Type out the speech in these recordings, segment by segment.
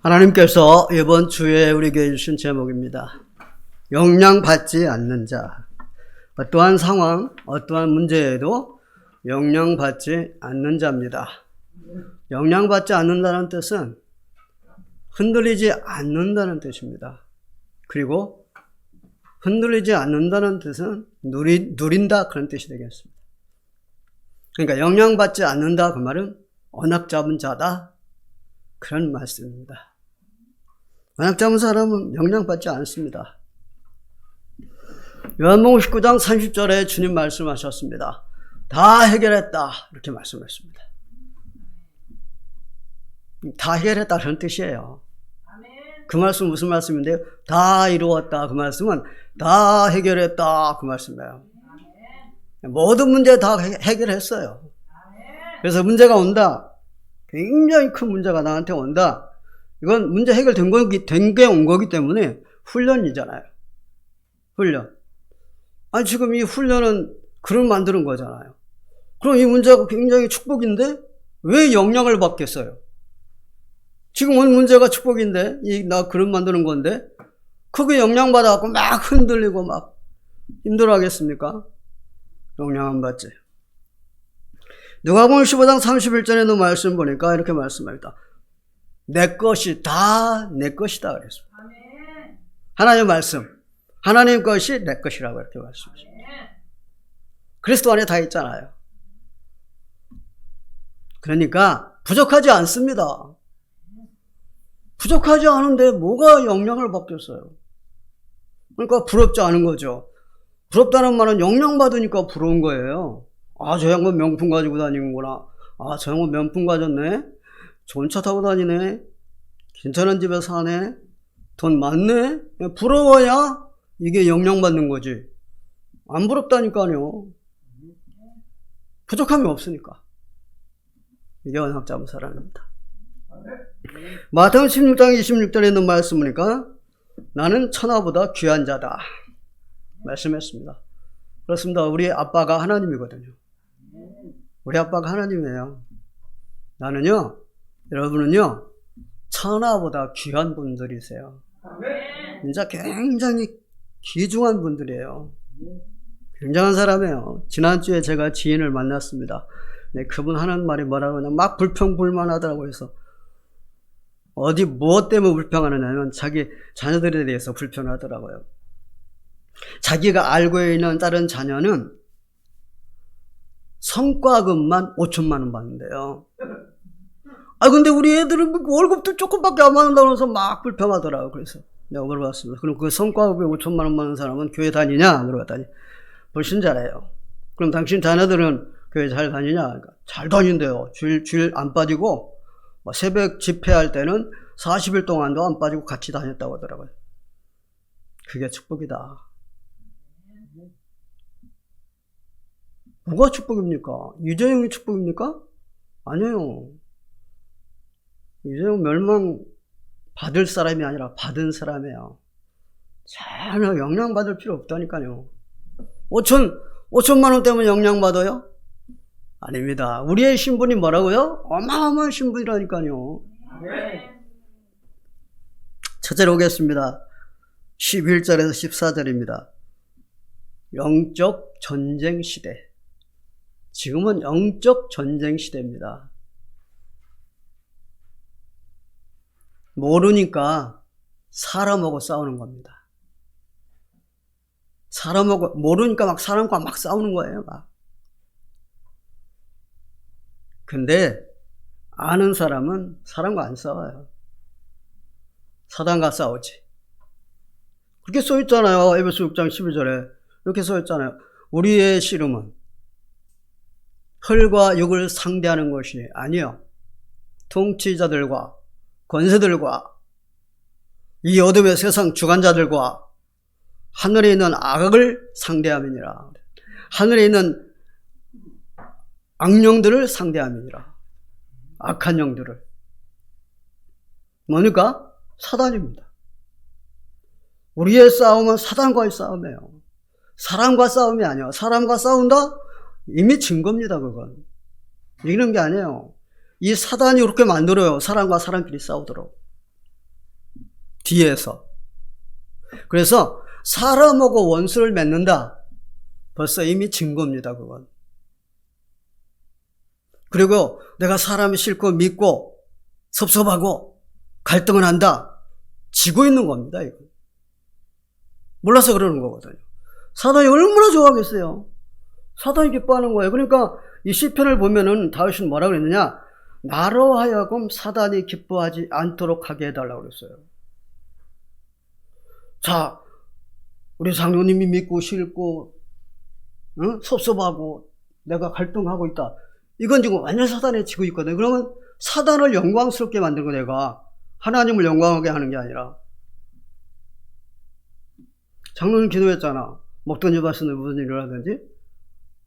하나님께서 이번 주에 우리에게 주신 제목입니다. 영향받지 않는 자. 어떠한 상황, 어떠한 문제에도 영향받지 않는 자입니다. 영향받지 않는다는 뜻은 흔들리지 않는다는 뜻입니다. 그리고 흔들리지 않는다는 뜻은 누린다 그런 뜻이 되겠습니다. 그러니까 영향받지 않는다 그 말은 언약 잡은 자다 그런 말씀입니다. 언약 잡은 사람은 영향받지 않습니다. 요한복음 19장 30절에 주님 말씀하셨습니다. 다 해결했다 이렇게 말씀했습니다. 다 해결했다 그런 뜻이에요. 그 말씀은 무슨 말씀인데요? 다 이루었다 그 말씀은 다 해결했다 그 말씀이에요. 모든 문제 다 해결했어요. 그래서 문제가 온다. 굉장히 큰 문제가 나한테 온다. 이건 문제 해결된 게 온 거기 때문에 훈련이잖아요. 훈련. 아니, 지금 이 훈련은 그런 만드는 거잖아요. 그럼 이 문제가 굉장히 축복인데 왜 영향을 받겠어요? 지금 온 문제가 축복인데, 나 그런 만드는 건데, 그게 영향받아갖고 막 흔들리고 막 힘들어 하겠습니까? 영향 안 받지. 누가복음 15장 31절에도 말씀 보니까 이렇게 말씀합니다. 내 것이 다 내 것이다 그랬습니다. 하나님 말씀. 하나님 것이 내 것이라고 이렇게 말씀하십니다. 그리스도 안에 다 있잖아요. 그러니까 부족하지 않습니다. 부족하지 않은데 뭐가 영향을 받겠어요? 그러니까 부럽지 않은 거죠. 부럽다는 말은 영향받으니까 부러운 거예요. 아, 저 양반 명품 가지고 다니는구나. 아, 저 양반 명품 가졌네. 좋은 차 타고 다니네. 괜찮은 집에 사네. 돈 많네. 부러워야 이게 영향받는 거지. 안 부럽다니까요. 부족함이 없으니까. 이게 언약 잡은 사람입니다. 마태복음 16장 26절에 있는 말씀이니까 나는 천하보다 귀한 자다 말씀했습니다. 그렇습니다. 우리 아빠가 하나님이거든요. 우리 아빠가 하나님이에요. 나는요, 여러분은요, 천하보다 귀한 분들이세요. 진짜 굉장히 귀중한 분들이에요. 굉장한 사람이에요. 지난주에 제가 지인을 만났습니다. 네, 그분 하는 말이 뭐라고 하냐, 막 불평불만하더라고요. 그래서 어디 무엇 때문에 불평하느냐면 자기 자녀들에 대해서 불평하더라고요. 자기가 알고 있는 다른 자녀는 성과금만 5천만 원 받는데요. 아, 근데 우리 애들은 월급도 조금밖에 안 받는다고 해서 막 불평하더라고요. 그래서 내가 물어봤습니다. 그럼 그 성과급에 5천만 원 받는 사람은 교회 다니냐? 물어봤더니 불신자래요. 그럼 당신 자녀들은 교회 잘 다니냐? 그러니까 잘 다닌대요. 주일 안 빠지고 새벽 집회할 때는 40일 동안도 안 빠지고 같이 다녔다고 하더라고요. 그게 축복이다. 뭐가 축복입니까? 유재용이 축복입니까? 아니에요. 유재용 멸망 받을 사람이 아니라 받은 사람이에요. 전혀 영향받을 필요 없다니까요. 5천만 원 때문에 영향받아요? 아닙니다. 우리의 신분이 뭐라고요? 어마어마한 신분이라니까요. 첫째로 오겠습니다. 11절에서 14절입니다. 영적 전쟁 시대. 지금은 영적 전쟁 시대입니다. 모르니까 사람하고 싸우는 겁니다. 사람하고, 모르니까 막 사람과 막 싸우는 거예요, 막. 근데 아는 사람은 사람과 안 싸워요. 사단과 싸우지. 그렇게 써있잖아요. 에베소 6장 12절에. 이렇게 써있잖아요. 우리의 씨름은 혈과 육을 상대하는 것이 아니요. 통치자들과 권세들과 이 어둠의 세상 주관자들과 하늘에 있는 악을 상대함이니라. 하늘에 있는 악령들을 상대함이니라. 악한 영들을. 뭐니까? 사단입니다. 우리의 싸움은 사단과의 싸움이에요. 사람과 싸움이 아니에요. 사람과 싸운다? 이미 진 겁니다, 그건. 이기는 게 아니에요. 이 사단이 그렇게 만들어요. 사람과 사람끼리 싸우도록. 뒤에서. 그래서 사람하고 원수를 맺는다. 벌써 이미 진 겁니다, 그건. 그리고 내가 사람이 싫고 믿고 섭섭하고 갈등을 한다. 지고 있는 겁니다, 이거. 몰라서 그러는 거거든요. 사단이 얼마나 좋아하겠어요. 사단이 기뻐하는 거예요. 그러니까 이 시편을 보면은 다윗은 뭐라고 그랬느냐? 나로 하여금 사단이 기뻐하지 않도록 하게 해달라고 그랬어요. 자, 우리 장로님이 믿고 싫고 섭섭하고 내가 갈등하고 있다. 이건 지금 완전 사단에 지고 있거든요. 그러면 사단을 영광스럽게 만든 거 내가 하나님을 영광하게 하는 게 아니라. 장로님 기도했잖아. 먹던 집 하시는 무슨 일을 하든지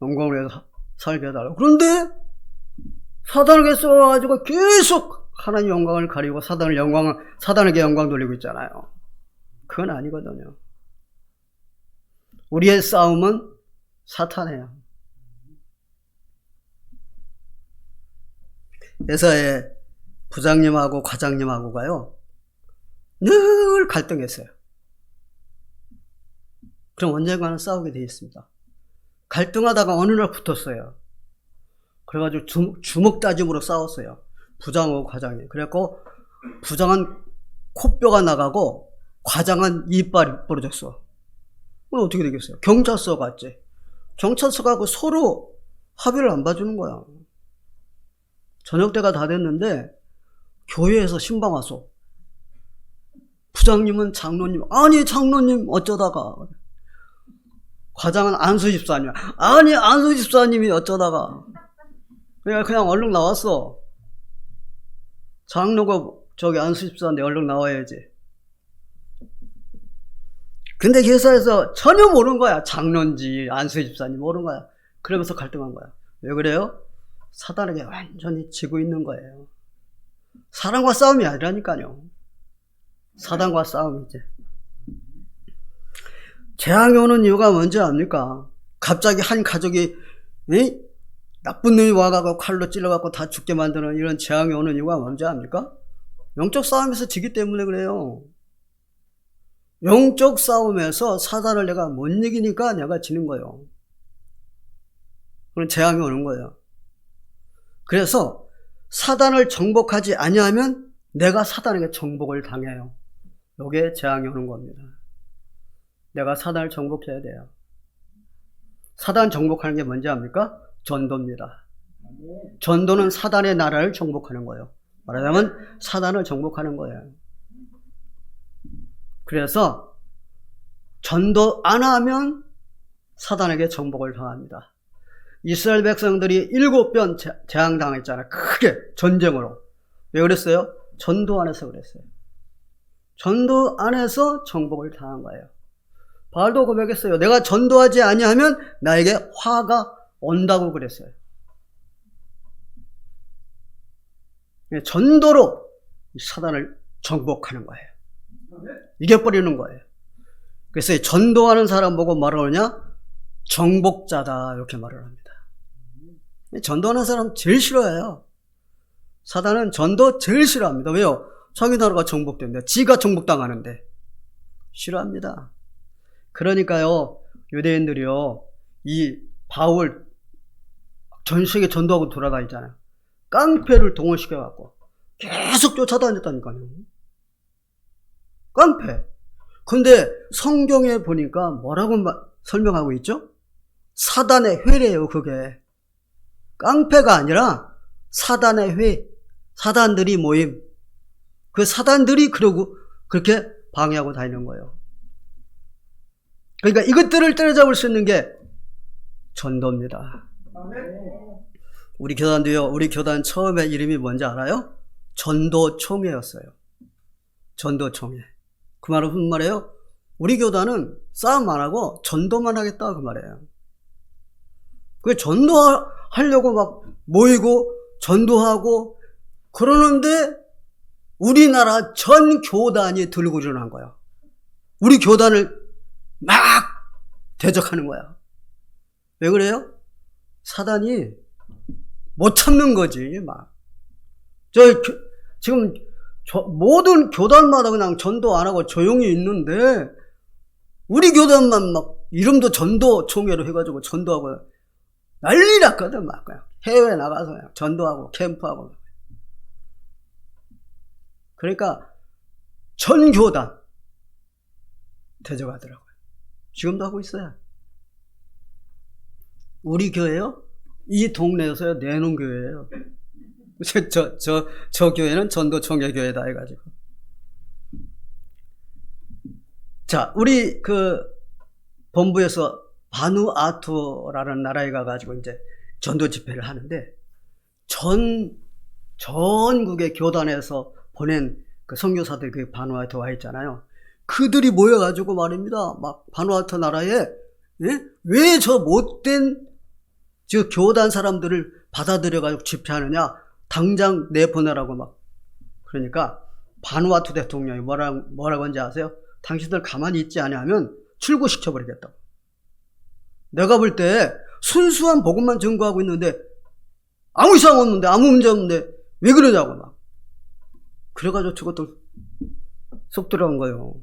영광을 해서 살게 해달라고. 그런데 사단에게 써가지고 계속 하나님 영광을 가리고 사단에게 영광 돌리고 있잖아요. 그건 아니거든요. 우리의 싸움은 사탄이에요. 회사에 부장님하고 과장님하고가요 늘 갈등했어요. 그럼 언젠가는 싸우게 돼 있습니다. 갈등하다가 어느 날 붙었어요. 그래가지고 주먹 다짐으로 싸웠어요. 부장하고 과장이. 그래갖고 부장은 코뼈가 나가고 과장은 이빨이 부러졌어. 어떻게 되겠어요? 경찰서 갔지. 경찰서 가고 서로 합의를 안 봐주는 거야. 저녁 때가 다 됐는데 교회에서 신방 왔어. 부장님은 장로님, 아니 장로님 어쩌다가. 과장은 안수 집사님, 아니 안수 집사님이 어쩌다가. 그냥 얼른 나왔어. 장로가 저기 안수 집사인데 얼른 나와야지. 근데 회사에서 전혀 모르는 거야. 장로인지 안수 집사님 모르는 거야. 그러면서 갈등한 거야. 왜 그래요? 사단에게 완전히 지고 있는 거예요. 사람과 싸움이 아니라니까요. 사단과 싸움이지. 재앙이 오는 이유가 뭔지 압니까? 갑자기 한 가족이 나쁜 놈이 와가지고 칼로 찔러갖고 다 죽게 만드는 이런 재앙이 오는 이유가 뭔지 압니까? 영적 싸움에서 지기 때문에 그래요. 영적 싸움에서 사단을 내가 못 이기니까 내가 지는 거예요. 그런 재앙이 오는 거예요. 그래서 사단을 정복하지 아니하면 내가 사단에게 정복을 당해요. 이게 재앙이 오는 겁니다. 내가 사단을 정복해야 돼요. 사단 정복하는 게 뭔지 압니까? 전도입니다. 전도는 사단의 나라를 정복하는 거예요. 말하자면 사단을 정복하는 거예요. 그래서 전도 안 하면 사단에게 정복을 당합니다. 이스라엘 백성들이 7번 재앙당했잖아요. 크게 전쟁으로. 왜 그랬어요? 전도 안에서 그랬어요. 전도 안에서 정복을 당한 거예요. 바알도 고백했어요. 내가 전도하지 아니하면 나에게 화가 온다고 그랬어요. 전도로 사단을 정복하는 거예요. 이겨버리는 거예요. 그래서 전도하는 사람 보고 말을 하느냐? 정복자다 이렇게 말을 합니다. 전도하는 사람 제일 싫어해요. 사단은 전도 제일 싫어합니다. 왜요? 자기 나라가 정복된대. 지가 정복당하는데 싫어합니다. 그러니까요 유대인들이요 이 바울 전 세계 전도하고 돌아다니잖아요. 깡패를 동원시켜갖고 계속 쫓아다녔다니까요. 깡패. 근데 성경에 보니까 뭐라고 설명하고 있죠? 사단의 회래예요. 그게 깡패가 아니라 사단의 회, 사단들이 모임. 그 사단들이 그러고 그렇게 방해하고 다니는 거예요. 그러니까 이것들을 때려잡을 수 있는 게 전도입니다. 우리 교단도요. 우리 교단 처음에 이름이 뭔지 알아요? 전도총회였어요. 전도총회. 그 말은 무슨 말이에요? 우리 교단은 싸움 안 하고 전도만 하겠다 그 말이에요. 그 전도하려고 막 모이고 전도하고 그러는데 우리나라 전 교단이 들고 일어난 거예요. 우리 교단을 막 대적하는 거야. 왜 그래요? 사단이 못 참는 거지, 막. 지금 모든 교단마다 그냥 전도 안 하고 조용히 있는데, 우리 교단만 막 이름도 전도 총회로 해가지고 전도하고 난리 났거든, 막. 그냥 해외 나가서 그냥 전도하고 캠프하고. 그러니까 전 교단 대적하더라고요. 지금도 하고 있어요. 우리 교회요? 이 동네에서 내놓은 교회예요. 저 교회는 전도 총회 교회다 해가지고. 자, 우리 본부에서 바누아투라는 나라에 가가지고 이제 전도 집회를 하는데, 전국의 교단에서 보낸 그 선교사들 그 바누아투 와 있잖아요. 그들이 모여가지고 말입니다. 막 바누아투 나라에, 예? 왜 저 못된 저 교단 사람들을 받아들여가지고 집회하느냐? 당장 내보내라고 막. 그러니까 바누아투 대통령이 뭐라고 한지 아세요? 당신들 가만히 있지 않으면 출구시켜버리겠다고. 내가 볼 때 순수한 복음만 전거하고 있는데 아무 이상 없는데 아무 문제 없는데 왜 그러냐고 막. 그래가지고 저것도 속 들어간 거예요.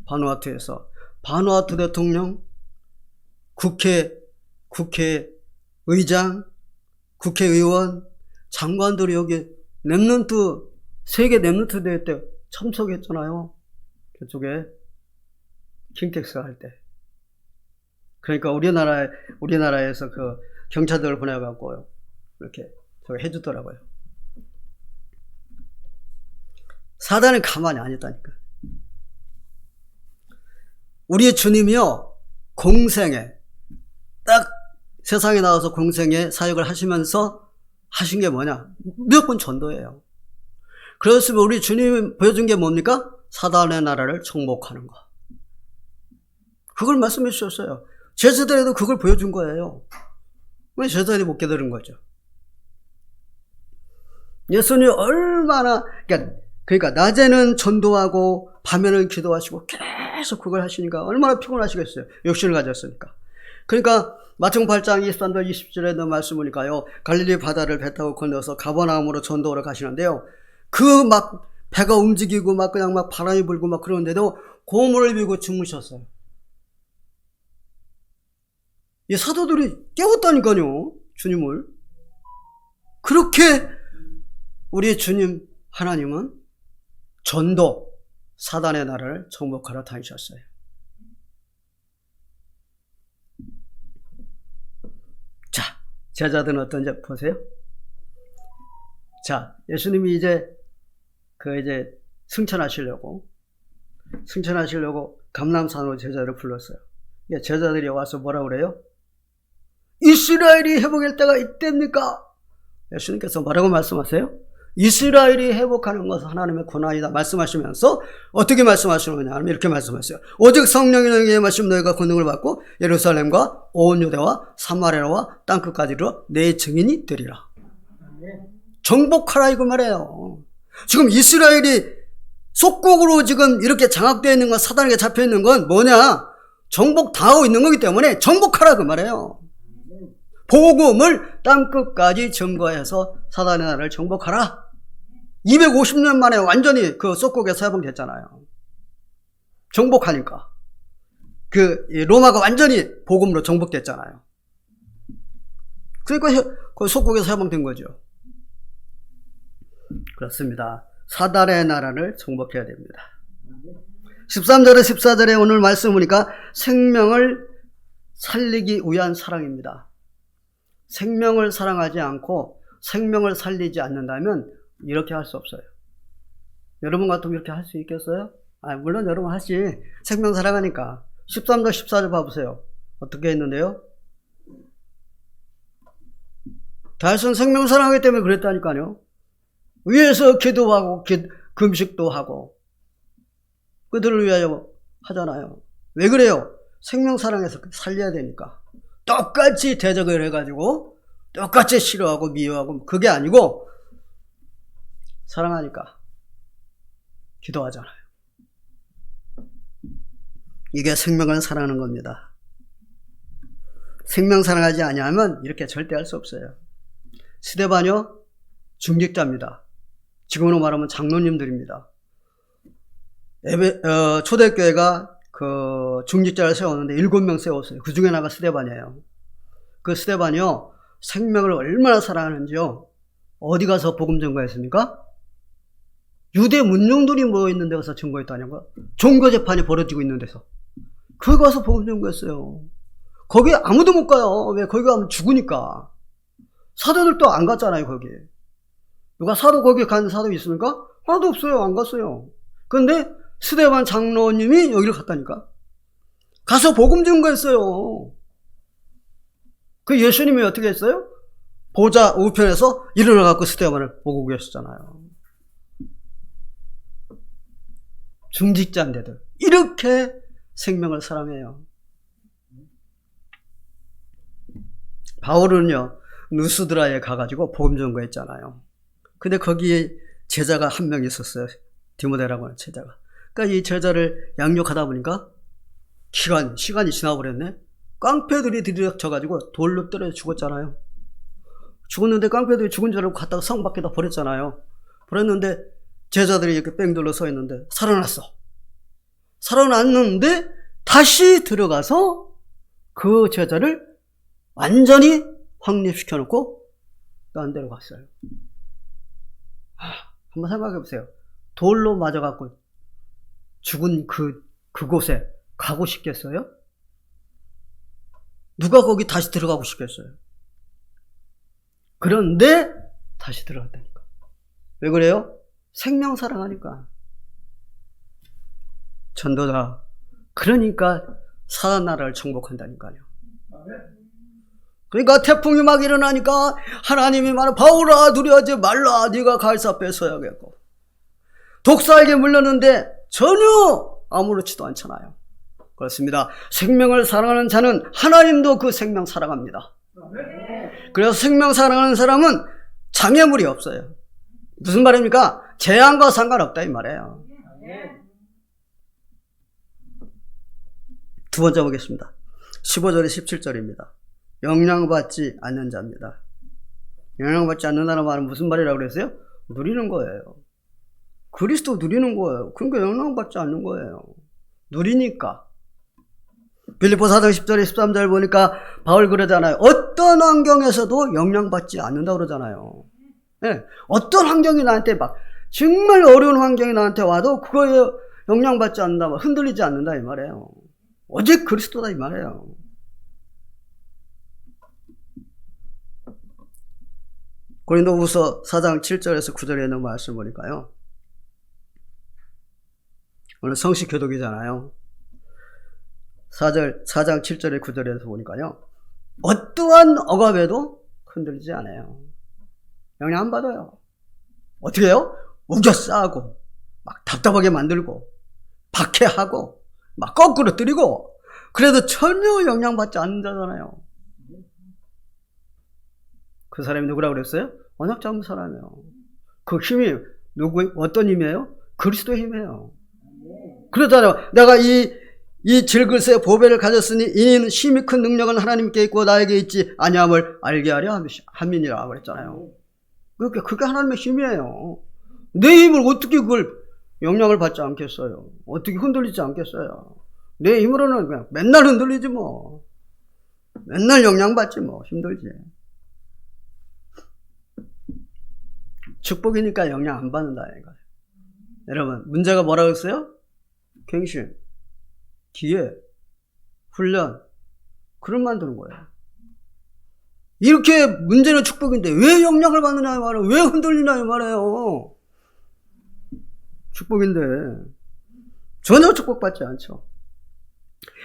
바누아투에서. 바누아투 대통령, 국회의장, 국회의원, 장관들이 여기 세계 랩런트 대회 때 참석했잖아요. 그쪽에 킹텍스 할 때. 그러니까 우리나라에서 그 경찰들을 보내갖고 이렇게 저기 해주더라고요. 사단은 가만히 안 있다니까. 우리의 주님이요, 공생에 딱 세상에 나와서 공생에 사역을 하시면서 하신 게 뭐냐? 무조건 전도예요. 그렇으면 우리 주님이 보여준 게 뭡니까? 사단의 나라를 정복하는 거. 그걸 말씀해 주셨어요. 제자들에도 그걸 보여준 거예요. 왜 제자들이 못 깨달은 거죠? 예수님이 얼마나, 그러니까 낮에는 전도하고 밤에는 기도하시고 계속 그걸 하시니까 얼마나 피곤하시겠어요. 욕심을 가졌으니까. 그러니까 마태복음 8장 23절 20절에 있는 말씀이니까요, 갈릴리 바다를 배 타고 건너서 가버나움으로 전도하러 가시는데요, 그 막 배가 움직이고 막 그냥 막 바람이 불고 막 그러는데도 고물을 비고 주무셨어요. 이 사도들이 깨웠다니까요, 주님을. 그렇게 우리 주님 하나님은 전도, 사단의 나라를 정복하러 다니셨어요. 자, 제자들은 어떤지 보세요. 자, 예수님이 이제 승천하시려고 감람산으로 제자들을 불렀어요. 제자들이 와서 뭐라 그래요? 이스라엘이 회복할 때가 이때입니까? 예수님께서 뭐라고 말씀하세요? 이스라엘이 회복하는 것은 하나님의 권한이다 말씀하시면서 어떻게 말씀하시느냐 하면 이렇게 말씀하세요. 오직 성령이 너에게 임하시면 너희가 권능을 받고 예루살렘과 온 유대와 사마리아와 땅끝까지로 내 증인이 되리라. 정복하라 이거 말이에요. 지금 이스라엘이 속국으로 지금 이렇게 장악되어 있는 건, 사단에게 잡혀 있는 건 뭐냐? 정복당하고 있는 거기 때문에 정복하라 그 말이에요. 복음을 땅끝까지 증거해서 사단의 나라를 정복하라. 250년 만에 완전히 그 속국에서 해방됐잖아요. 정복하니까. 로마가 완전히 복음으로 정복됐잖아요. 그러니까 그 속국에서 해방된 거죠. 그렇습니다. 사단의 나라를 정복해야 됩니다. 13절에 14절에 오늘 말씀 보니까 생명을 살리기 위한 사랑입니다. 생명을 사랑하지 않고 생명을 살리지 않는다면 이렇게 할 수 없어요. 여러분 같으면 이렇게 할 수 있겠어요? 물론 여러분 하시. 생명 사랑하니까. 13절 14절 봐보세요. 어떻게 했는데요? 다윗은 생명 사랑하기 때문에 그랬다니까요. 위에서 기도하고 금식도 하고 그들을 위하여 하잖아요. 왜 그래요? 생명 사랑해서 살려야 되니까. 똑같이 대적을 해가지고 똑같이 싫어하고 미워하고 그게 아니고 사랑하니까 기도하잖아요. 이게 생명을 사랑하는 겁니다. 생명 사랑하지 아니하면 이렇게 절대 할 수 없어요. 스데반요 중직자입니다. 지금으로 말하면 장로님들입니다. 초대교회가 그 중직자를 세웠는데 7명 세웠어요. 그 중에 하나가 스데반이에요. 그 스데반이요 생명을 얼마나 사랑하는지요. 어디 가서 복음 전거했습니까? 유대 문중들이 모여있는 데 가서 증거했다냐고요. 종교재판이 벌어지고 있는 데서. 거기 가서 복음 전거했어요. 거기 아무도 못 가요. 왜? 거기 가면 죽으니까. 사도들도 안 갔잖아요, 거기. 누가 사도 거기 간 사도 있습니까? 하나도 없어요. 안 갔어요. 그런데 스데반 장로님이 여기를 갔다니까. 가서 복음 증거했어요. 그 예수님이 어떻게 했어요? 보좌 우편에서 일어나갖고 스데반을 보고 계셨잖아요. 중직자인데도 이렇게 생명을 사랑해요. 바울은요 누스드라에 가가지고 복음 전거했잖아요. 근데 거기에 제자가 한 명 있었어요. 디모데라고 하는 제자가. 그러니까 이 제자를 양육하다 보니까 시간이 지나버렸네. 깡패들이 들이닥쳐가지고 돌로 때려 죽었잖아요. 죽었는데 깡패들이 죽은 줄 알고 갖다가 성 밖에다 버렸잖아요. 버렸는데 제자들이 이렇게 뺑 돌러 서 있는데 살아났어. 살아났는데 다시 들어가서 그 제자를 완전히 확립시켜 놓고 딴 데로 갔어요. 한번 생각해 보세요. 돌로 맞아갖고 죽은 그곳에 가고 싶겠어요? 누가 거기 다시 들어가고 싶겠어요? 그런데 다시 들어갔다니까. 왜 그래요? 생명 사랑하니까. 전도자. 그러니까 사단 나라를 정복한다니까요. 그러니까 태풍이 막 일어나니까 하나님이 말해 바울아 두려워하지 말라. 네가 갈사 뺏어야겠고. 독사에게 물렸는데 전혀 아무렇지도 않잖아요. 그렇습니다. 생명을 사랑하는 자는 하나님도 그 생명 사랑합니다. 그래서 생명 사랑하는 사람은 장애물이 없어요. 무슨 말입니까? 재앙과 상관없다 이 말이에요. 두 번째 보겠습니다. 15절에 17절입니다. 영향받지 않는 자입니다. 영향받지 않는다는 말은 무슨 말이라고 그랬어요? 누리는 거예요. 그리스도 누리는 거예요. 그러니까 영향받지 않는 거예요. 누리니까. 빌립보 4장 10절에 13절 보니까 바울 그러잖아요. 어떤 환경에서도 영향받지 않는다 그러잖아요. 네. 어떤 환경이 나한테 막 정말 어려운 환경이 나한테 와도 그거에 영향받지 않는다, 흔들리지 않는다 이 말이에요. 오직 그리스도다 이 말이에요. 고린도후서 4장 7절에서 9절에 있는 말씀 보니까요. 오늘 성식 교독이잖아요. 4장 7절에 9절에서 보니까요. 어떠한 억압에도 흔들리지 않아요. 영향 안 받아요. 어떻게 해요? 우겨 싸고 막 답답하게 만들고 박해하고 막 거꾸로 때리고 그래도 전혀 영향받지 않는 자잖아요. 그 사람이 누구라고 그랬어요? 언약 잡은 사람이에요. 그 힘이 어떤 힘이에요? 그리스도의 힘이에요. 그러잖아요. 내가 이 질글새 보배를 가졌으니 이는 힘이 큰 능력은 하나님께 있고 나에게 있지 아니함을 알게 하려 함이니라 그랬잖아요. 그게 하나님의 힘이에요. 내 힘을 어떻게 그걸 영향을 받지 않겠어요? 어떻게 흔들리지 않겠어요? 내 힘으로는 그냥 맨날 흔들리지 뭐. 맨날 영향받지 뭐. 힘들지. 축복이니까 영향 안 받는다 이거예요. 여러분 문제가 뭐라고 했어요? 갱신, 기회, 훈련 그런 만드는 거예요. 이렇게 문제는 축복인데 왜 영향을 받느냐 이 말이에요. 왜 흔들리냐 이 말이에요. 축복인데 전혀 축복받지 않죠.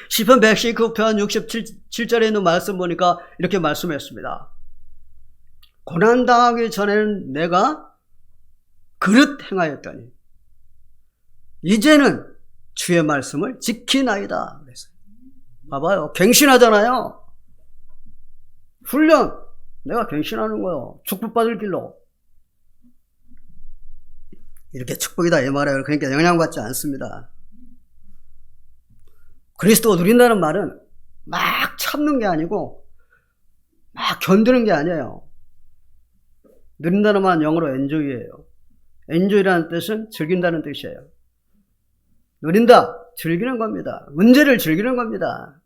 시편 119편 67절에 있는 말씀 보니까 이렇게 말씀했습니다. 고난당하기 전에는 내가 그릇 행하였더니 이제는 주의 말씀을 지키나이다. 그래서 봐봐요. 갱신하잖아요. 훈련. 내가 갱신하는 거예요. 축복받을 길로. 이렇게 축복이다 이 말이에요. 그러니까 영향받지 않습니다. 그리스도 누린다는 말은 막 참는 게 아니고 막 견디는 게 아니에요. 누린다는 말은 영어로 enjoy예요. enjoy라는 뜻은 즐긴다는 뜻이에요. 누린다, 즐기는 겁니다. 문제를 즐기는 겁니다.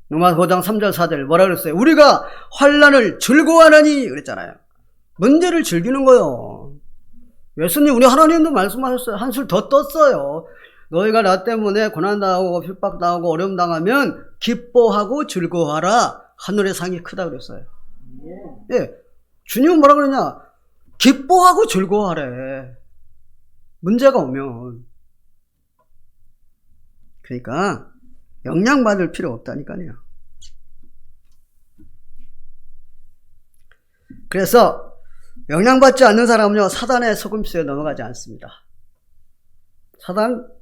로마서 5장 3절 4절 뭐라 그랬어요? 우리가 환난을 즐거워하느니 그랬잖아요. 문제를 즐기는 거요. 예수님, 우리 하나님도 말씀하셨어요. 한술 더 떴어요. 너희가 나 때문에 고난당하고 핍박당하고 어려움당하면 기뻐하고 즐거워하라. 하늘의 상이 크다 그랬어요. 예, 주님은 뭐라 그러냐? 기뻐하고 즐거워하래. 문제가 오면. 그러니까 영향받을 필요 없다니까요. 그래서 영향받지 않는 사람은요, 사단의 속임수에 넘어가지 않습니다. 사단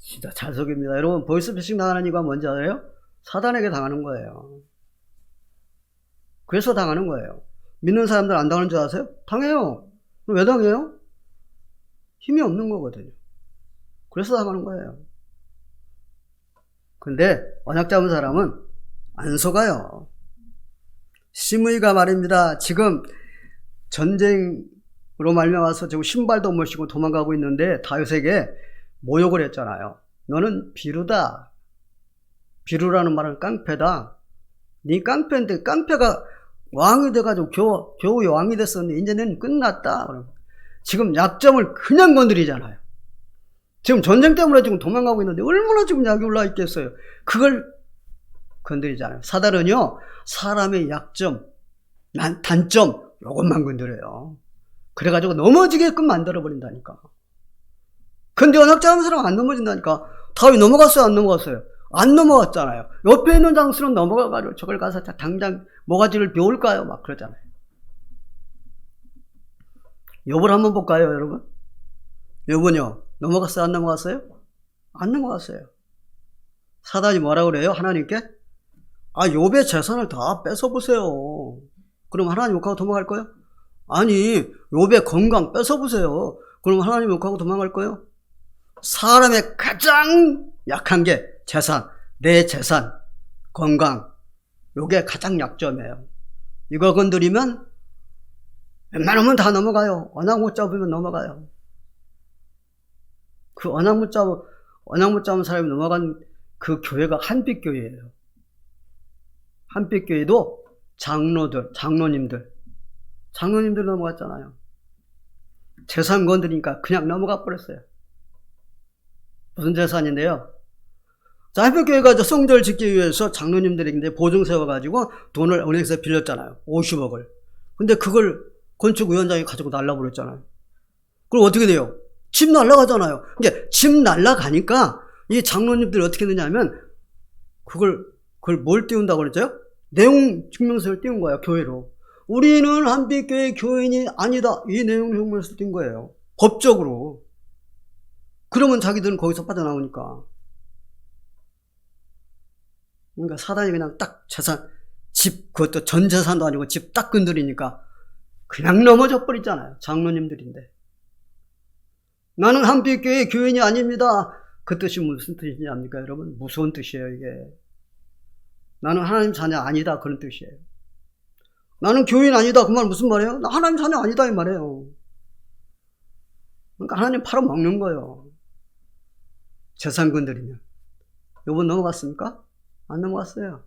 진짜 잘 속입니다. 여러분, 보이스피싱 당하는 이유가 뭔지 알아요? 사단에게 당하는 거예요. 그래서 당하는 거예요. 믿는 사람들 안 당하는 줄 아세요? 당해요. 왜 당해요? 힘이 없는 거거든요. 그래서 당하는 거예요. 근데 언약 잡은 사람은 안 속아요. 시므이가 말입니다. 지금 전쟁으로 말미암아서 지금 신발도 못 신고 도망가고 있는데 다윗에게 모욕을 했잖아요. 너는 비루다. 비루라는 말은 깡패다. 네 깡패인데 깡패가 왕이 돼가지고 겨우 왕이 됐었는데 이제는 끝났다. 지금 약점을 그냥 건드리잖아요. 지금 전쟁 때문에 지금 도망가고 있는데 얼마나 지금 약이 올라 있겠어요. 그걸 건드리잖아요. 사단은요, 사람의 약점, 단점, 요것만 건드려요. 그래가지고 넘어지게끔 만들어버린다니까. 근데 언약 잡은 사람은 안 넘어진다니까. 다윗 넘어갔어요, 안 넘어갔어요? 안 넘어갔잖아요. 옆에 있는 장수는 넘어가가지고 저걸 가서 당장 모가지를 비울까요? 막 그러잖아요. 욥을 한번 볼까요, 여러분? 욥은요, 넘어갔어요, 안 넘어갔어요? 안 넘어갔어요. 사단이 뭐라고 그래요? 하나님께? 욥의 재산을 다 뺏어보세요. 그럼 하나님 욕하고 도망갈 거예요? 아니, 욥의 건강 뺏어보세요. 그럼 하나님 욕하고 도망갈 거예요? 사람의 가장 약한 게 재산, 내 재산, 건강, 요게 가장 약점이에요. 이거 건드리면 웬만하면 다 넘어가요. 언약 못 잡으면 넘어가요. 그 언약 못 잡은 사람이 넘어간 그 교회가 한빛교회예요. 한빛교회도 장로님들 넘어갔잖아요. 재산 건드리니까 그냥 넘어가 버렸어요. 무슨 재산인데요? 자, 한빛교회가 성전을 짓기 위해서 장로님들이 이제 보증 세워가지고 돈을 은행에서 빌렸잖아요. 50억을. 근데 그걸 건축위원장이 가지고 날라버렸잖아요. 그럼 어떻게 돼요? 집 날라가잖아요. 이게 집 날라가니까 이 장로님들이 어떻게 했느냐면 그걸 뭘 띄운다고 그랬죠? 내용 증명서를 띄운 거예요, 교회로. 우리는 한빛교회 교인이 아니다. 이 내용 증명서를 띄운 거예요. 법적으로. 그러면 자기들은 거기서 빠져나오니까. 그러니까 사단이 그냥 딱 재산, 집, 그것도 전 재산도 아니고 집 딱 건드리니까 그냥 넘어져 버리잖아요. 장로님들인데. 나는 한빛교회 교인이 아닙니다. 그 뜻이 무슨 뜻이지 압니까, 여러분? 무서운 뜻이에요, 이게. 나는 하나님 자녀 아니다, 그런 뜻이에요. 나는 교인 아니다, 그 말 무슨 말이에요? 나 하나님 자녀 아니다, 이 말이에요. 그러니까 하나님 팔아먹는 거예요. 재산 건드리면. 요번 넘어갔습니까? 안 넘어갔어요.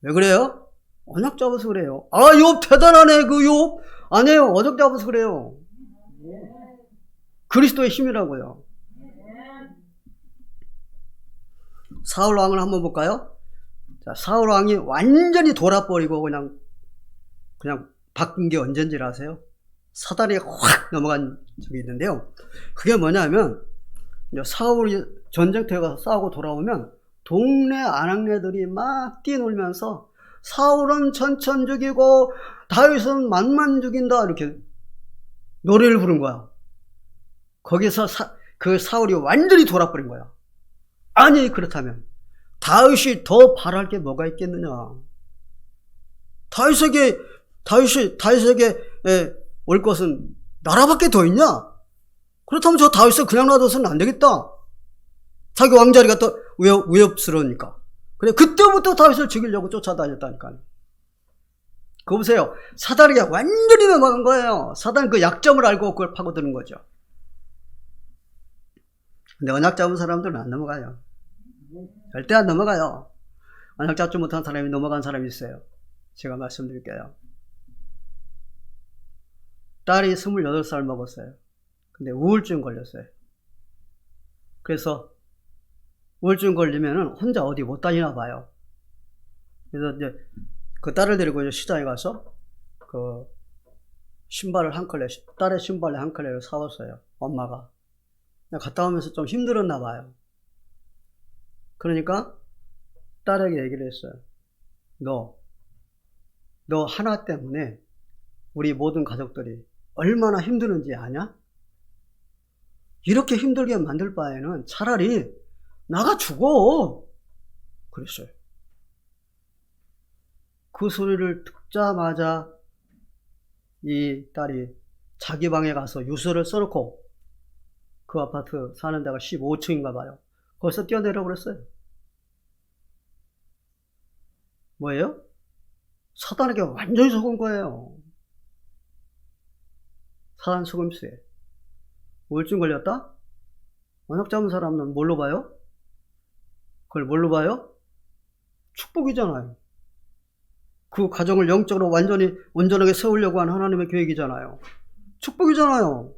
왜 그래요? 언약 잡아서 그래요. 욥 대단하네, 그 욥. 아니에요, 언약 잡아서 그래요. 그리스도의 힘이라고요. 사울 왕을 한번 볼까요? 자, 사울 왕이 완전히 돌아버리고 그냥 바뀐 게 언젠지 아세요? 사단이 확 넘어간 적이 있는데요. 그게 뭐냐면, 사울이 전쟁터에 가서 싸우고 돌아오면 동네 아낙네들이 막 뛰놀면서 사울은 천천 죽이고 다윗은 만만 죽인다, 이렇게 노래를 부른 거야. 거기서 그 사울이 완전히 돌아버린 거야. 아니, 그렇다면 다윗이 더 바랄 게 뭐가 있겠느냐? 다윗에게 올 것은 나라밖에 더 있냐? 그렇다면 저 다윗을 그냥 놔둬서는 안 되겠다. 자기 왕자리가 또 위협스러우니까. 그래, 그때부터 다윗을 죽이려고 쫓아다녔다니까요. 그거 보세요. 사단에게 완전히 넘어간 거예요. 사단은 그 약점을 알고 그걸 파고드는 거죠. 근데 언약 잡은 사람들은 안 넘어가요. 절대 안 넘어가요. 언약 잡지 못한 사람이 넘어간 사람이 있어요. 제가 말씀드릴게요. 딸이 28살 먹었어요. 근데 우울증 걸렸어요. 그래서 우울증 걸리면은 혼자 어디 못 다니나 봐요. 그래서 이제 그 딸을 데리고 이제 시장에 가서 그 신발을 한 켤레, 딸의 신발을 한 켤레를 사왔어요. 엄마가. 갔다 오면서 좀 힘들었나 봐요. 그러니까 딸에게 얘기를 했어요. 너 하나 때문에 우리 모든 가족들이 얼마나 힘드는지 아냐? 이렇게 힘들게 만들 바에는 차라리 나가 죽어. 그랬어요. 그 소리를 듣자마자 이 딸이 자기 방에 가서 유서를 써놓고 그 아파트 사는 데가 15층인가 봐요. 거기서 뛰어내려 버렸어요. 뭐예요? 사단에게 완전히 속은 거예요. 사단 속임수에. 우울증 걸렸다? 언약 잡은 사람은 뭘로 봐요? 그걸 뭘로 봐요? 축복이잖아요. 그 가정을 영적으로 완전히 온전하게 세우려고 한 하나님의 계획이잖아요. 축복이잖아요.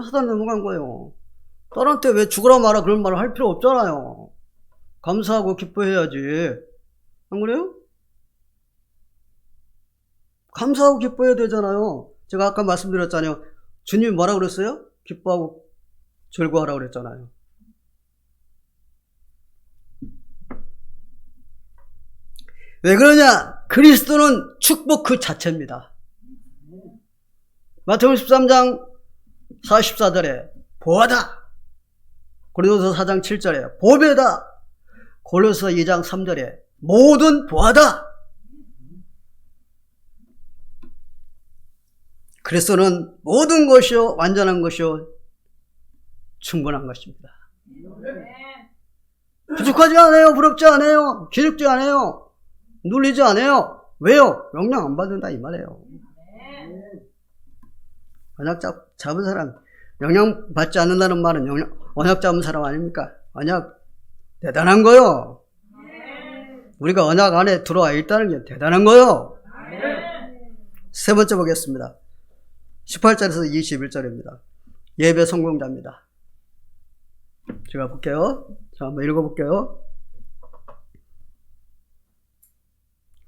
사단에 넘어간 거예요. 딸한테 왜 죽으라 마라 그런 말을 할 필요 없잖아요. 감사하고 기뻐해야지. 안 그래요? 감사하고 기뻐해야 되잖아요. 제가 아까 말씀드렸잖아요. 주님이 뭐라 그랬어요? 기뻐하고 즐거워하라 그랬잖아요. 왜 그러냐? 그리스도는 축복 그 자체입니다. 마태복음 13장 44절에 보아다. 고린도서 4장 7절에 보배다. 골로새 2장 3절에 모든 보아다. 그리스도는 모든 것이요 완전한 것이요 충분한 것입니다. 부족하지 않아요. 부럽지 않아요. 기죽지 않아요. 눌리지 않아요. 왜요? 영향 안 받는다 이 말이에요. 언약 잡은 사람 영향 받지 않는다는 말은 언약 잡은 사람 아닙니까? 언약 대단한 거요. 우리가 언약 안에 들어와 있다는 게 대단한 거요. 세 번째 보겠습니다. 18절에서 21절입니다. 예배 성공자입니다. 제가 볼게요. 자, 한번 읽어볼게요.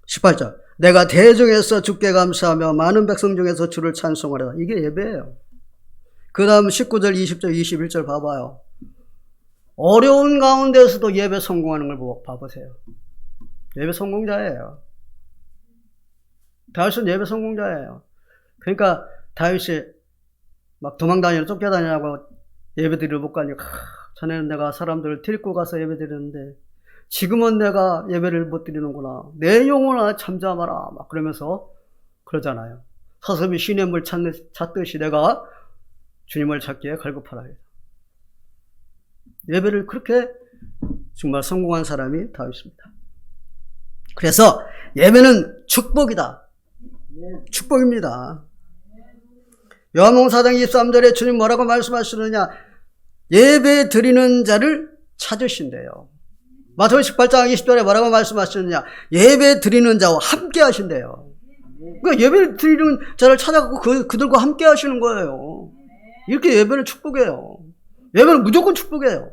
18절. 내가 대중에서 주께 감사하며 많은 백성 중에서 주를 찬송하리라. 이게 예배예요. 그 다음 19절, 20절, 21절 봐봐요. 어려운 가운데서도 예배 성공하는 걸 봐보세요. 예배 성공자예요. 다윗은 예배 성공자예요. 그러니까 다윗이 막 도망다니고 쫓겨다니라고 예배드리러 못 가니까 전에는 내가 사람들을 데리고 가서 예배드렸는데 지금은 내가 예배를 못 드리는구나. 내 영혼아 잠잠하라. 막 그러면서 그러잖아요. 사슴이 신의 물 찾듯이 내가 주님을 찾기에 갈급하라. 예배를 그렇게 정말 성공한 사람이 다윗입니다. 그래서 예배는 축복이다. 축복입니다. 요한복음 4장 23절에 주님 뭐라고 말씀하시느냐? 예배 드리는 자를 찾으신대요. 마태복음 18장 20절에 뭐라고 말씀하시느냐? 예배 드리는 자와 함께 하신대요. 그러니까 예배 드리는 자를 찾아가고 그들과 함께 하시는 거예요. 이렇게 예배는 축복이에요. 예배는 무조건 축복이에요.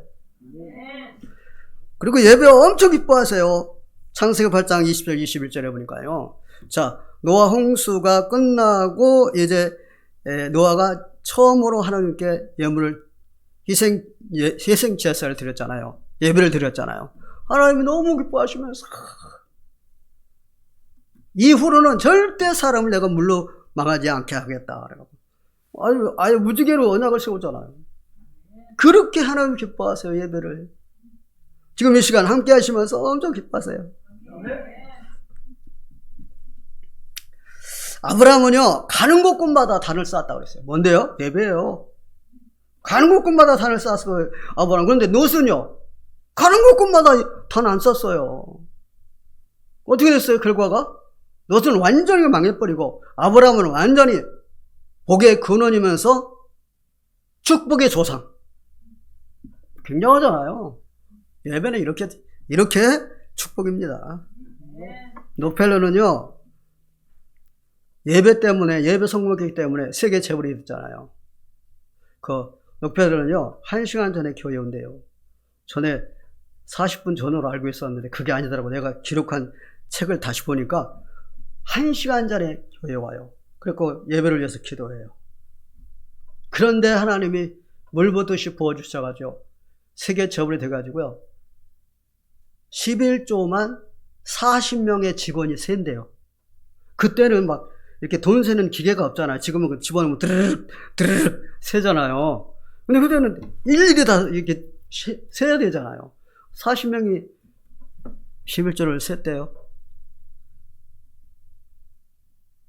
그리고 예배 엄청 기뻐하세요. 창세기 8장 20절 21절에 보니까요. 자, 노아 홍수가 끝나고 이제 노아가 처음으로 하나님께 예물을 희생 제사를 드렸잖아요. 예배를 드렸잖아요. 하나님이 너무 기뻐하시면서 이후로는 절대 사람을 내가 물로 망하지 않게 하겠다. 아예 무지개로 언약을 세우잖아요. 그렇게 하나님 기뻐하세요. 예배를. 지금 이 시간 함께 하시면서 엄청 기뻐하세요. 아브라함은요, 가는 곳곳마다 단을 쌓았다고 그랬어요. 뭔데요? 예배예요. 가는 곳곳마다 단을 쌓았어요, 아브라함. 그런데 롯은요, 가는 곳곳마다 단 안 썼어요. 어떻게 됐어요? 결과가? 롯은 완전히 망해버리고 아브라함은 완전히 복의 근원이면서 축복의 조상. 굉장하잖아요. 예배는 이렇게 축복입니다. 록펠러는요, 예배 때문에, 예배 성공했기 때문에 세계 재벌이 됐잖아요. 그 록펠러는요, 1시간 전에 교회 온대요. 전에 40분 전으로 알고 있었는데 그게 아니더라고. 내가 기록한 책을 다시 보니까 1시간 전에 교회 와요. 그리고 예배를 위해서 기도해요. 그런데 하나님이 물보듯이 부어주셔가지고 세계 재벌이 돼가지고요, 11조만 40명의 직원이 센대요. 그때는 막 이렇게 돈 세는 기계가 없잖아요. 지금은 집어넣으면 드르륵 드르륵 세잖아요. 근데 그때는 일일이 다 이렇게 세야 되잖아요. 40명이 11조를 셌대요.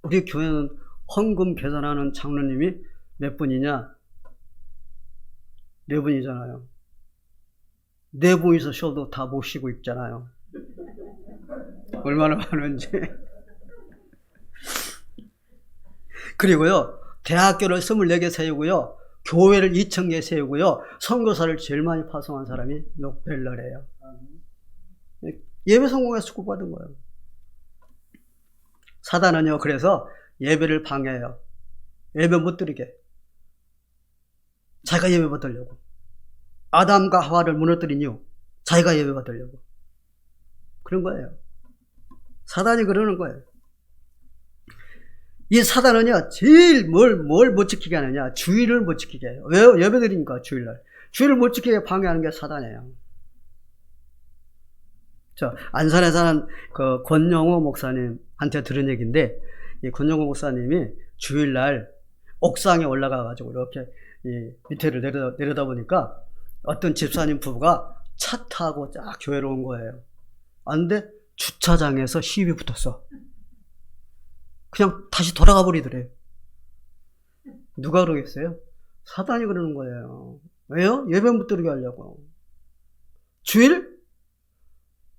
우리 교회는 헌금 계산하는 장로님이 몇 분이냐? 4분이잖아요. 4분이서 쉬어도 다 못 쉬고 있잖아요. 얼마나 많은지. 그리고요, 대학교를 24개 세우고요, 교회를 2,000개 세우고요, 선교사를 제일 많이 파송한 사람이 록펠러래요. 예배 성공에 축복받은 거예요. 사단은요, 그래서 예배를 방해해요. 예배 못 드리게. 자기가 예배 받으려고. 아담과 하와를 무너뜨린 이유, 자기가 예배 받으려고. 그런 거예요. 사단이 그러는 거예요. 이 사단은요, 제일 뭘 못 지키게 하느냐? 주의를 못 지키게 해요. 왜요? 예배 드리니까, 주일날. 주의를 못 지키게 방해하는 게 사단이에요. 안산에 사는 그 권영호 목사님한테 들은 얘기인데, 이 권영호 목사님이 주일날 옥상에 올라가가지고 이렇게 이 밑에를 내려다 보니까 어떤 집사님 부부가 차 타고 쫙 교회로 온 거예요. 근데 주차장에서 시비 붙었어. 그냥 다시 돌아가 버리더래. 누가 그러겠어요? 사단이 그러는 거예요. 왜요? 예배 못 드리게 하려고. 주일?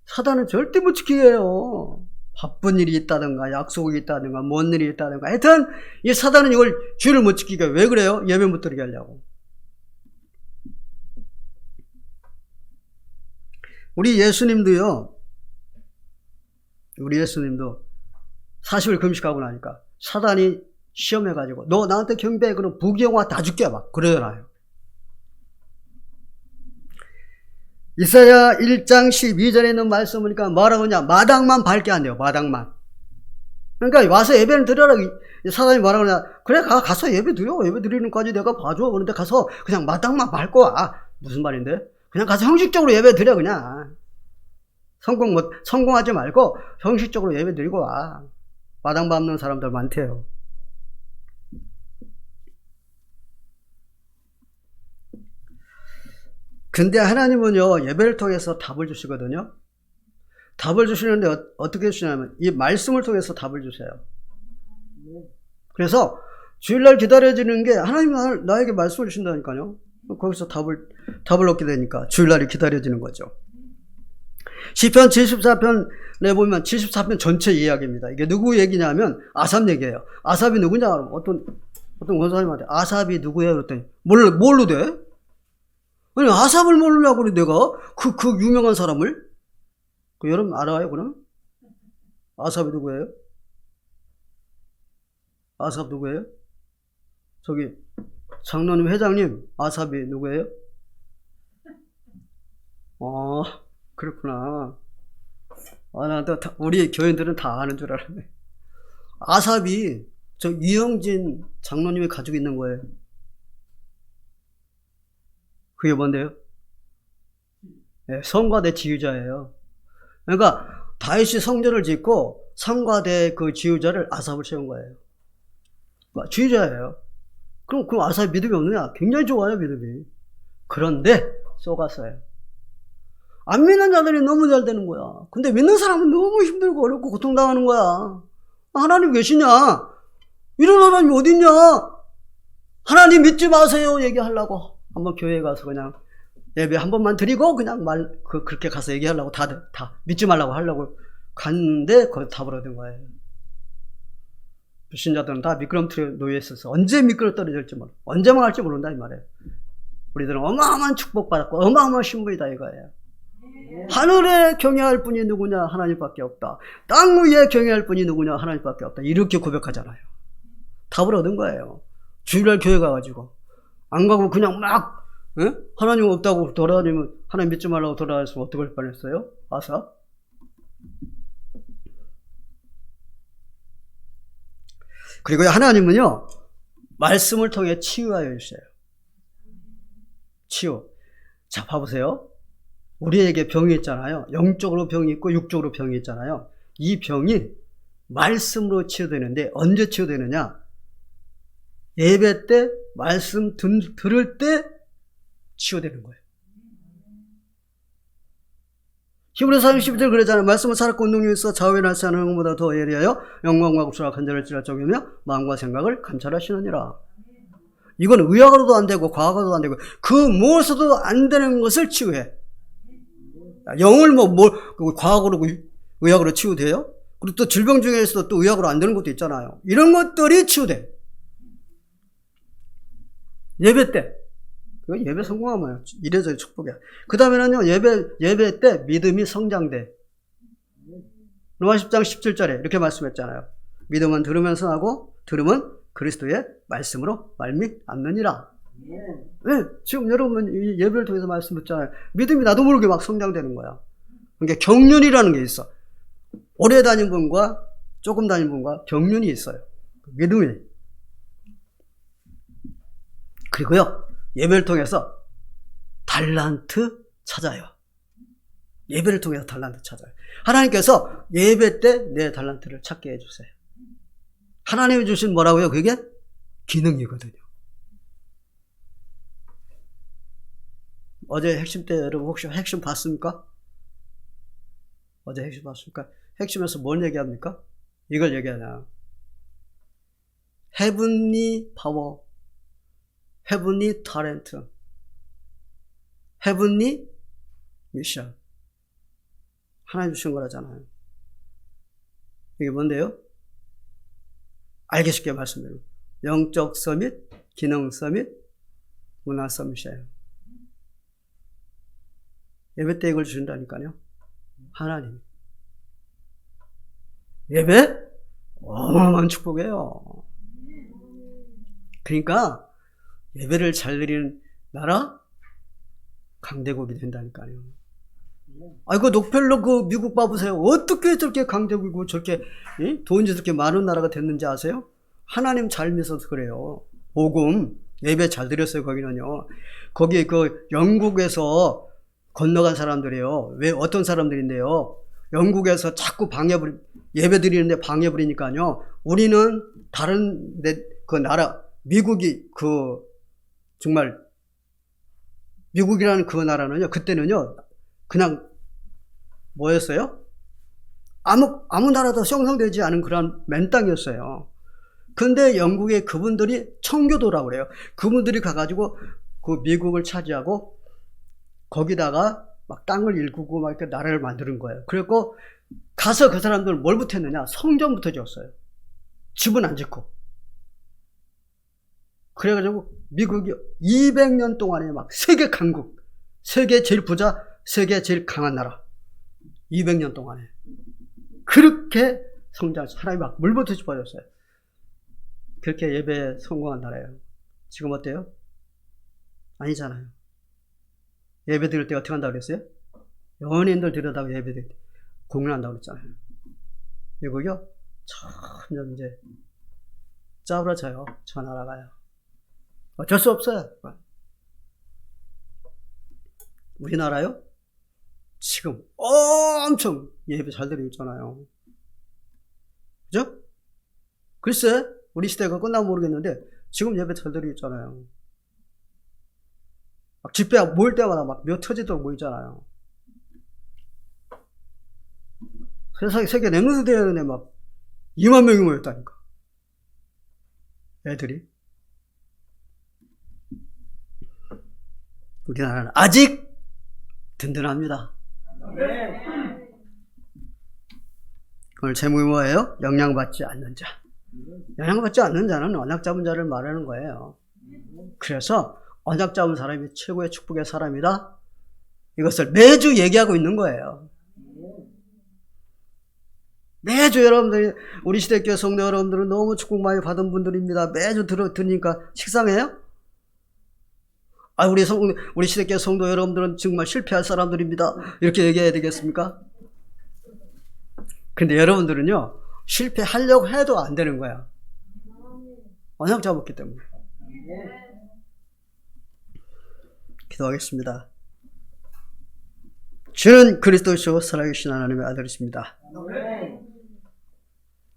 사단은 절대 못 지키게 해요. 바쁜 일이 있다든가 약속이 있다든가 뭔 일이 있다든가 하여튼 이 사단은 이걸 주일을 못 지키게 해요. 왜 그래요? 예배 못 드리게 하려고. 우리 예수님도 40일 금식하고 나니까 사단이 시험해가지고 너 나한테 경배해 그럼 부귀영화 다 줄게 막 그러잖아요. 이사야 1장 12절에 있는 말씀 보니까 뭐라고 하냐? 마당만 밟게 한대요. 마당만. 그러니까 와서 예배를 드려라. 사단이 뭐라고 하냐? 그래 가서 예배 드려. 예배 드리는 까지 내가 봐줘. 그런데 가서 그냥 마당만 밟고 와. 무슨 말인데? 그냥 가서 형식적으로 예배 드려 그냥. 성공하지 말고 형식적으로 예배 드리고 와. 마당 밟는 사람들 많대요. 근데 하나님은요, 예배를 통해서 답을 주시거든요. 답을 주시는데 어떻게 주시냐면 이 말씀을 통해서 답을 주세요. 그래서 주일날 기다려지는 게 하나님이 나에게 말씀을 주신다니까요. 거기서 답을 얻게 되니까 주일날이 기다려지는 거죠. 시편 74편에 보면 74편 전체 이야기입니다. 이게 누구 얘기냐면 아삽 얘기예요. 아삽이 누구냐? 어떤 원사님한테 아삽이 누구예요? 그랬더니 뭘로 돼? 아니 아삽을 모르냐고 그래 내가 그 유명한 사람을 여러분 알아요 그럼? 아삽이 누구예요? 아삽 누구예요? 저기 장로님 회장님 아삽이 누구예요? 그렇구나. 나 우리 교인들은 다 아는 줄 알았네. 아삽이 저 이영진 장로님이 가지고 있는 거예요. 그게 뭔데요? 네, 성과대 지휘자예요. 그러니까 다윗이 성전을 짓고 성과대 그 지휘자를 아삽을 세운 거예요. 지휘자예요. 그럼 그 아삽이 믿음이 없느냐? 굉장히 좋아요 믿음이. 그런데 속았어요. 안 믿는 자들이 너무 잘 되는 거야. 근데 믿는 사람은 너무 힘들고 어렵고 고통당하는 거야. 하나님 계시냐? 이런 하나님이 어딨냐? 하나님 믿지 마세요 얘기하려고 한번 교회에 가서 그냥 예배 한 번만 드리고 그냥 그렇게 가서 얘기하려고 다 믿지 말라고 하려고 갔는데 거기 답을 얻은 거예요. 불신자들은 다 미끄럼틀에 놓여 있어서 언제 미끄러 떨어질지 몰라. 언제 망할지 모른다 이 말이에요. 우리들은 어마어마한 축복받았고 어마어마한 신분이다 이거예요. 하늘에 경외할 분이 누구냐? 하나님밖에 없다. 땅 위에 경외할 분이 누구냐? 하나님밖에 없다. 이렇게 고백하잖아요. 답을 얻은 거예요. 주일날 교회 가가지고 안 가고 그냥 막 하나님 없다고 돌아다니면 하나님 믿지 말라고 돌아다녔으면 어떡할 뻔했어요? 아사? 그리고 하나님은요 말씀을 통해 치유하여 주세요. 치유. 자 봐보세요. 우리에게 병이 있잖아요. 영적으로 병이 있고 육적으로 병이 있잖아요. 이 병이 말씀으로 치유되는데 언제 치유되느냐? 예배 때 말씀 들을 때 치유되는 거예요. 히브리서 30절 그러잖아요. 말씀은 살았고 운동력이 있어 좌우에 날씨하는 것보다 더 예리하여 영광과 국수와 간절을 찌를 적이며 마음과 생각을 감찰하시느니라. 이건 의학으로도 안 되고 과학으로도 안 되고 그 무엇으로도 안 되는 것을 치유해. 영을 과학으로 의학으로 치유돼요? 그리고 또 질병 중에서도 또 의학으로 안 되는 것도 있잖아요. 이런 것들이 치유돼. 예배 때. 예배 성공하면 이래저래 축복이야. 그 다음에는요, 예배 때 믿음이 성장돼. 로마 10장 17절에 이렇게 말씀했잖아요. 믿음은 들으면서 하고, 들음은 그리스도의 말씀으로 말미암느니라. 네, 지금 여러분 이 예배를 통해서 말씀 듣잖아요. 믿음이 나도 모르게 막 성장되는 거야. 그러니까 경륜이라는 게 있어. 오래 다닌 분과 조금 다닌 분과 경륜이 있어요. 믿음이. 그리고요, 예배를 통해서 달란트 찾아요. 예배를 통해서 달란트 찾아요. 하나님께서 예배 때 내 달란트를 찾게 해주세요. 하나님이 주신 뭐라고요? 그게 기능이거든요. 어제 핵심 때 여러분 혹시 핵심 봤습니까? 어제 핵심 봤습니까? 핵심에서 뭘 얘기합니까? 이걸 얘기하냐. Heavenly power, Heavenly talent, Heavenly mission. 하나님 주신 거라잖아요. 이게 뭔데요? 알기 쉽게 말씀드리면 영적 서밋, 기능 서밋, 문화 서밋이에요. 예배 때 이걸 주신다니까요. 하나님. 예배? 어마어마한 축복이에요. 그러니까 예배를 잘 드리는 나라 강대국이 된다니까요. 아이고 녹펠로 그 미국 봐보세요. 어떻게 저렇게 강대국이고 저렇게 돈이 저렇게 많은 나라가 됐는지 아세요? 하나님 잘 믿어서 그래요. 복음 예배 잘 드렸어요. 거기는요. 거기 그 영국에서 건너간 사람들이에요. 왜 어떤 사람들인데요? 영국에서 자꾸 예배 드리는데 방해 부리니까요. 우리는 다른 그 나라 미국이 정말 미국이라는 그 나라는요. 그때는요. 그냥 뭐였어요? 아무 나라도 형성되지 않은 그런 맨땅이었어요. 근데 영국의 그분들이 청교도라고 그래요. 그분들이 가가지고 그 미국을 차지하고 거기다가 막 땅을 일구고 막 이렇게 나라를 만드는 거예요. 그리고 가서 그 사람들 뭘 붙였느냐? 성전부터 지었어요. 집은 안 짓고. 그래가지고 미국이 200년 동안에 막 세계 강국, 세계 제일 부자, 세계 제일 강한 나라. 200년 동안에. 그렇게 사람이 막 물부터 빠졌어요. 그렇게 예배에 성공한 나라예요. 지금 어때요? 아니잖아요. 예배 드릴 때 어떻게 한다고 그랬어요? 연예인들 들여다가 예배 드릴 때 공연한다고 그랬잖아요. 미국이요? 점점 이제 짜부러져요. 저 나라가요. 어쩔 수 없어요. 우리나라요? 지금 엄청 예배 잘 드리고 있잖아요. 그죠? 글쎄, 우리 시대가 끝나면 모르겠는데 지금 예배 잘 드리고 있잖아요. 막 집회 모일 때마다 막 몇 터지도록 모이잖아요. 세계 랩런트 대회에 막 2만 명이 모였다니까. 애들이. 우리나라는 아직 든든합니다. 오늘 제목이 뭐예요? 영향받지 않는 자. 영향받지 않는 자는 언약 잡은 자를 말하는 거예요. 그래서 언약 잡은 사람이 최고의 축복의 사람이다. 이것을 매주 얘기하고 있는 거예요. 매주 여러분들이, 우리 시대교회 성도 여러분들은 너무 축복 많이 받은 분들입니다. 매주 들으니까 식상해요? 우리 시대교회 성도 여러분들은 정말 실패할 사람들입니다. 이렇게 얘기해야 되겠습니까? 근데 여러분들은요, 실패하려고 해도 안 되는 거야. 언약 잡았기 때문에. 기도하겠습니다. 주는 그리스도시요 살아계신 하나님의 아들이십니다.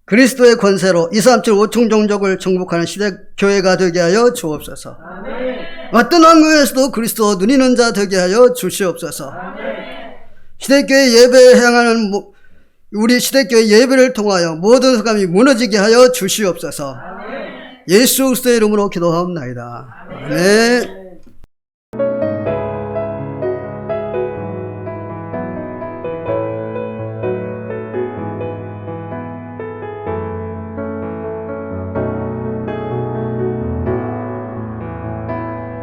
그리스도의 권세로 237 5총 종족을 정복하는 시대 교회가 되게 하여 주옵소서. 어떤 환경에서도 그리스도 누리는 자 되게 하여 주시옵소서. 시대교회 예배에 향하는 우리 시대교회 예배를 통하여 모든 사람이 무너지게 하여 주시옵소서. 예수 그리스도의 이름으로 기도하옵나이다. 아멘.